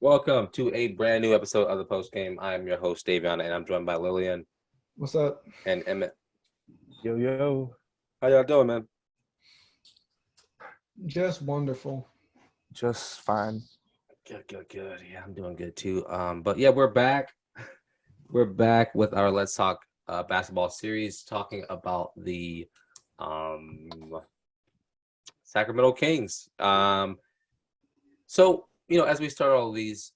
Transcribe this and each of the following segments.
Welcome to a brand new episode of the Post Game. I am your host, Davion, and I'm joined by Lillian What's up? and Emmett. Yo, yo. How y'all doing, man? Just wonderful. Just fine. Good. Yeah, I'm doing good too. But yeah, we're back. We're back with our Let's Talk basketball series, talking about the Sacramento Kings. So as we start all these,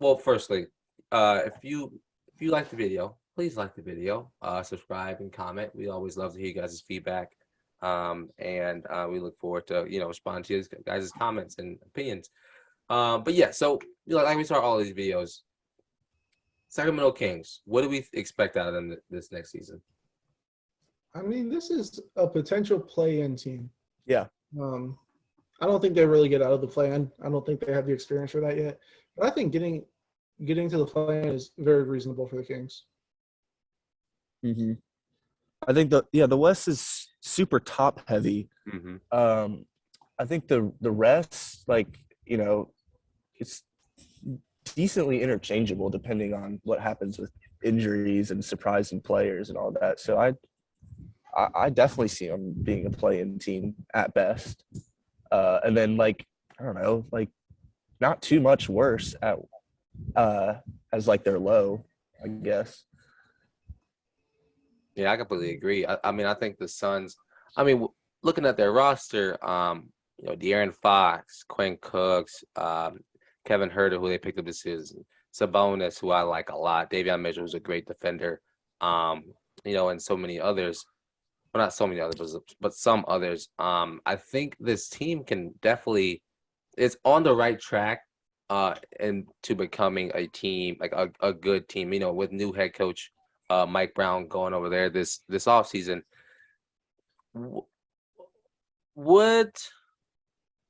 well, firstly, if you like the video, please like the video, subscribe and comment. We always love to hear you guys' feedback. And we look forward to responding to you guys' comments and opinions. But yeah, so like we start all these videos, Sacramento Kings, what do we expect out of them this next season? I mean, this is a potential play-in team. Yeah. I don't think they really get out of the play-in. I don't think they have the experience for that yet. But I think getting to the play-in is very reasonable for the Kings. Mm-hmm. I think the West is super top heavy. Mm-hmm. I think the rest, it's decently interchangeable depending on what happens with injuries and surprising players and all that. So I definitely see them being a play-in team at best. And then I don't know, not too much worse at as their low, I guess. Yeah, I completely agree. I mean, I think the Suns. I mean, looking at their roster, Darren Fox, Quinn Cooks, Kevin Huerter, who they picked up this season, Sabonis, who I like a lot, Davion Mitchell, who's a great defender, and so many others. Well, not so many others, but some others. I think this team can definitely is on the right track, and to becoming a team like a good team. With new head coach Mike Brown going over there this offseason.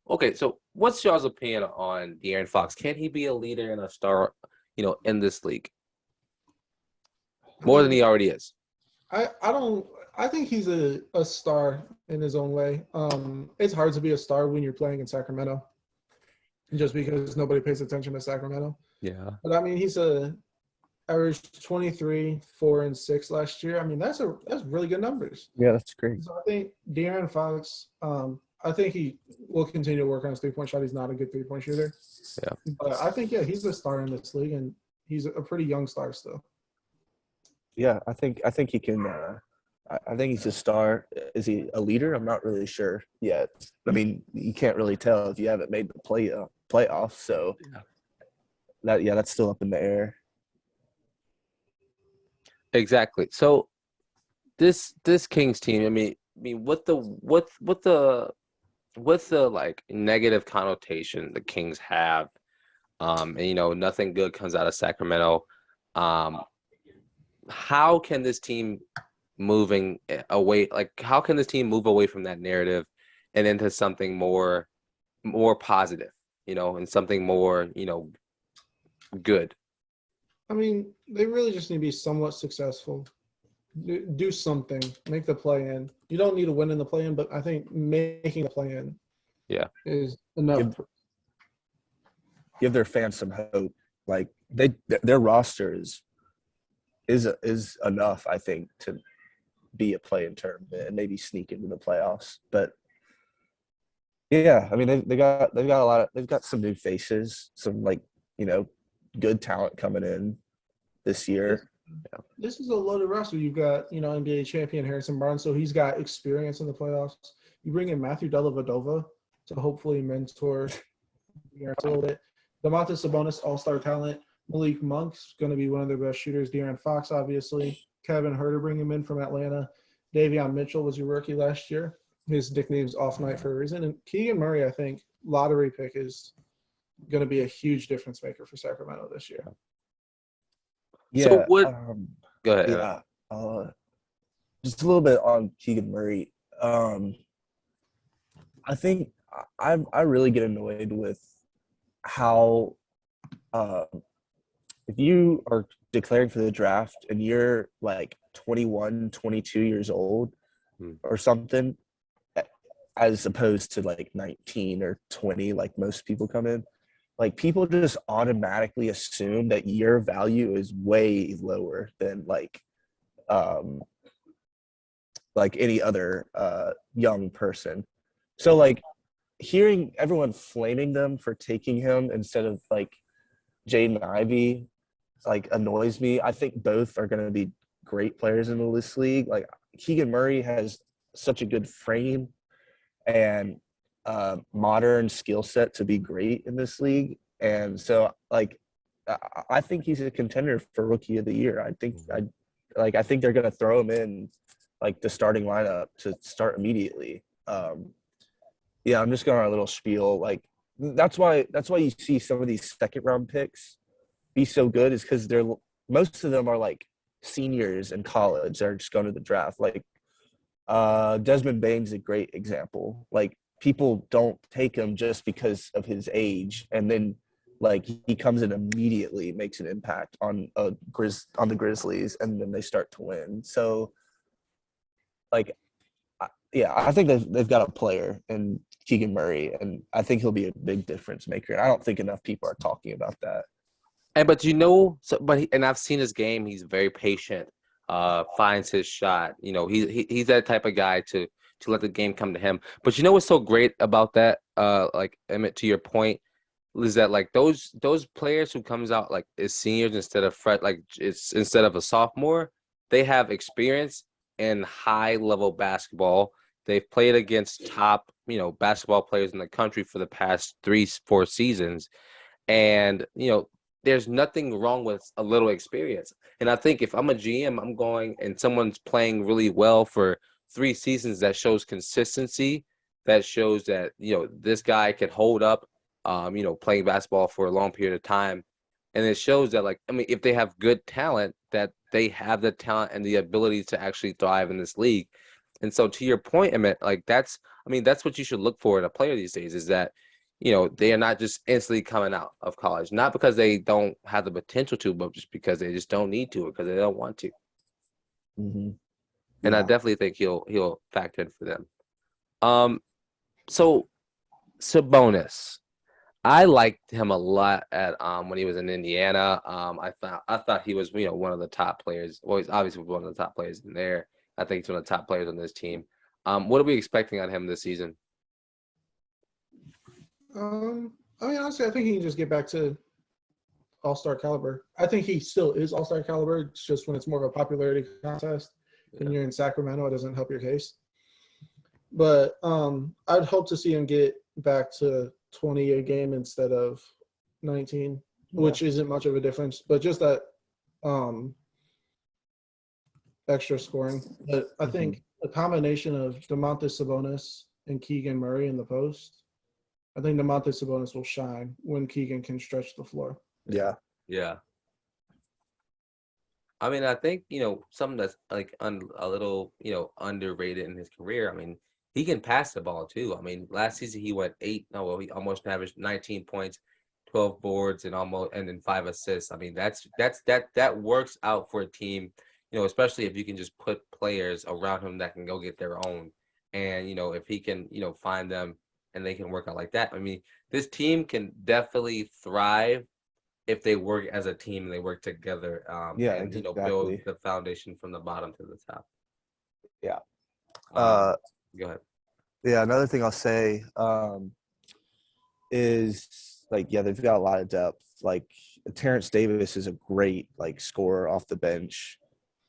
Okay, so what's y'all's opinion on Darren Fox? Can he be a leader and a star, in this league? More than he already is. I think he's a star in his own way. It's hard to be a star when you're playing in Sacramento, just because nobody pays attention to Sacramento. Yeah. But I mean, he's averaged 23, 4, and 6 last year. I mean, that's really good numbers. Yeah, that's great. So I think Darren Fox, I think he will continue to work on his three-point shot. He's not a good three-point shooter. Yeah. But I think, he's the star in this league, and he's a pretty young star still. Yeah, I think he can. I think he's a star. Is he a leader? I'm not really sure yet. I mean, you can't really tell if you haven't made the playoffs. So that's still up in the air. Exactly. So this Kings team, I mean, what the negative connotation the Kings have, and nothing good comes out of Sacramento. How can this team move away from that narrative and into something more positive, and something more, good? I mean, they really just need to be somewhat successful. Do something. Make the play-in. You don't need to win in the play-in, but I think making the play-in is enough. Give their fans some hope. Their roster is enough, I think, to be a play-in tournament and maybe sneak into the playoffs. But yeah, I mean they've got some new faces, some good talent coming in this year. This is a loaded roster. You've got, NBA champion Harrison Barnes, so he's got experience in the playoffs. You bring in Matthew Dellavedova to hopefully mentor a little bit. Domantas Sabonis, all-star talent. Malik Monk's going to be one of their best shooters. Darren Fox, obviously. Kevin Huerter, bring him in from Atlanta. Davion Mitchell was your rookie last year. His nickname's Off Night for a reason. And Keegan Murray, I think, lottery pick is going to be a huge difference maker for Sacramento this year. Yeah. So what? Go ahead. Yeah. Just a little bit on Keegan Murray. I think I really get annoyed with how if you are declaring for the draft and you're 21, 22 years old or something, as opposed to 19 or 20, like most people come in, like people just automatically assume that your value is way lower than like any other young person. So like hearing everyone flaming them for taking him instead of like Jaden Ivey like annoys me. I think both are going to be great players in this league. Like Keegan Murray has such a good frame and modern skill set to be great in this league. And so like I think he's a contender for rookie of the year. I think they're going to throw him in like the starting lineup to start immediately. Yeah, I'm just going on a little spiel. Like that's why you see some of these second round picks be so good is because most of them are like seniors in college. They're just going to the draft. Like Desmond Bane's a great example. Like people don't take him just because of his age, and then like he comes in immediately, makes an impact on the Grizzlies, and then they start to win. So like yeah, I think they've got a player in Keegan Murray, and I think he'll be a big difference maker. And I don't think enough people are talking about that. And and I've seen his game. He's very patient. Finds his shot. He's that type of guy to let the game come to him. But you know what's so great about that? Like Emmett, to your point, is that like those players who comes out like as seniors instead of a sophomore, they have experience in high level basketball. They've played against top, basketball players in the country for the past 3-4 seasons. And, there's nothing wrong with a little experience. And I think if I'm a GM, I'm going and someone's playing really well for 3 seasons, that shows consistency, that shows that, this guy can hold up, playing basketball for a long period of time. And it shows that, if they have good talent, that they have the talent and the ability to actually thrive in this league. And so to your point, Emmett, that's what you should look for in a player these days, is that, they are not just instantly coming out of college, not because they don't have the potential to, but just because they just don't need to or because they don't want to. Mm-hmm. And I definitely think he'll factor in for them. So Sabonis, I liked him a lot at when he was in Indiana. I thought he was one of the top players. Well, he's obviously one of the top players in there. I think he's one of the top players on this team. What are we expecting on him this season? Honestly, I think he can just get back to all-star caliber. I think he still is all-star caliber. It's just when it's more of a popularity contest and you're in Sacramento, it doesn't help your case. But I'd hope to see him get back to 20 a game instead of 19, which isn't much of a difference, but just that extra scoring. But I think a combination of Domantas Sabonis and Keegan Murray in the post, I think Domantas Sabonis will shine when Keegan can stretch the floor. Yeah. I think, something that's like a little, underrated in his career. He can pass the ball too. Last season he went he almost averaged 19 points, 12 boards, and then 5 assists. That works out for a team, especially if you can just put players around him that can go get their own. And, if he can, find them and they can work out like that. This team can definitely thrive if they work as a team and they work together, exactly. Build the foundation from the bottom to the top. Yeah. Go ahead. Yeah, another thing I'll say is they've got a lot of depth. Like Terrence Davis is a great scorer off the bench.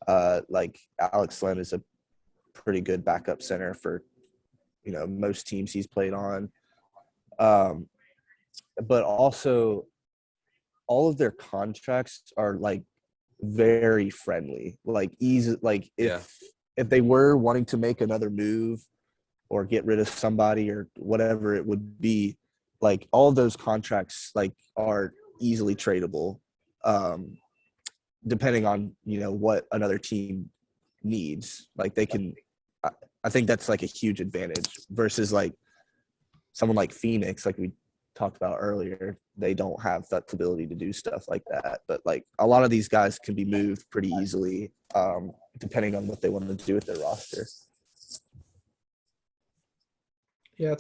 Alex Len is a pretty good backup center for most teams he's played on. But also all of their contracts are very friendly. If they were wanting to make another move or get rid of somebody or whatever it would be, all of those contracts are easily tradable, depending on what another team needs. They can. I think that's a huge advantage versus someone like Phoenix, like we talked about earlier. They don't have that ability to do stuff like that. But a lot of these guys can be moved pretty easily, depending on what they want to do with their roster. Yeah, I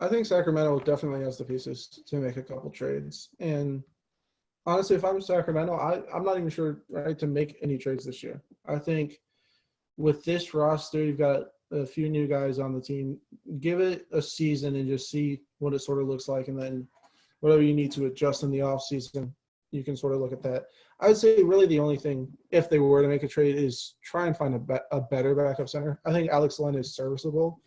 think Sacramento definitely has the pieces to make a couple trades. And honestly, if I'm Sacramento, I'm not even sure right to make any trades this year. I think with this roster, you've got a few new guys on the team. Give it a season and just see what it sort of looks like, and then whatever you need to adjust in the offseason, you can sort of look at that. I would say really the only thing, if they were to make a trade, is try and find a better backup center. I think Alex Len is serviceable,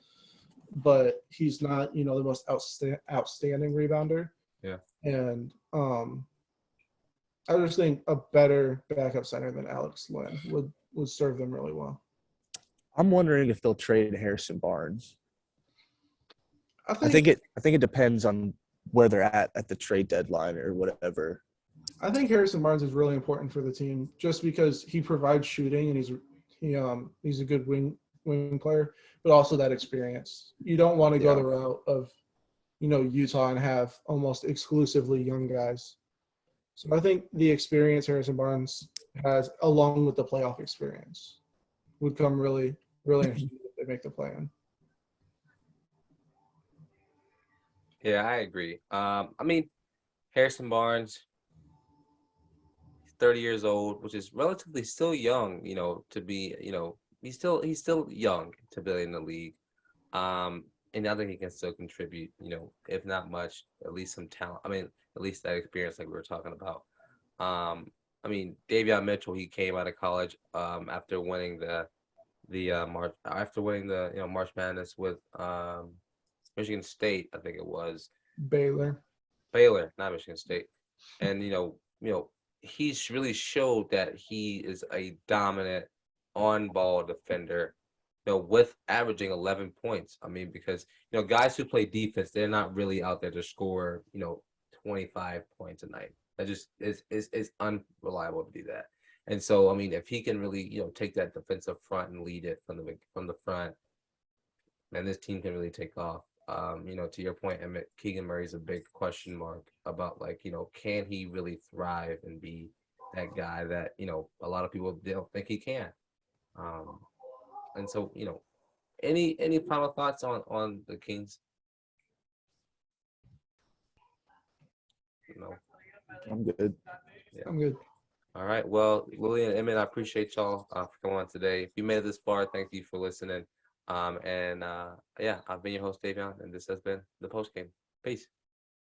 but he's not, the most outstanding rebounder. Yeah. And I just think a better backup center than Alex Len would serve them really well. I'm wondering if they'll trade Harrison Barnes. I I think it depends on where they're at the trade deadline or whatever. I think Harrison Barnes is really important for the team just because he provides shooting and he's a good wing player, but also that experience. You don't want to go the route of, Utah and have almost exclusively young guys. So I think the experience Harrison Barnes has, along with the playoff experience, would come really, really interesting if they make the play-in. Yeah, I agree. Harrison Barnes, 30 years old, which is relatively still young, to be, he's still young to be in the league. And I think he can still contribute, if not much, at least some talent. At least that experience like we were talking about. Davion Mitchell, he came out of college after winning March Madness with Michigan State, I think it was. Baylor, not Michigan State. And he's really showed that he is a dominant on-ball defender, with averaging 11 points. Because guys who play defense, they're not really out there to score 25 points a night. That just is unreliable to do that. And so if he can really take that defensive front and lead it from the front, man, this team can really take off. To your point, Emmett, Keegan Murray's a big question mark about can he really thrive and be that guy that a lot of people don't think he can. And so any final thoughts on the Kings? No. I'm good. Yeah. I'm good. All right. Well, Lillian and Emmett, I appreciate y'all for coming on today. If you made it this far, thank you for listening. I've been your host, Davion, and this has been the Post Game. Peace.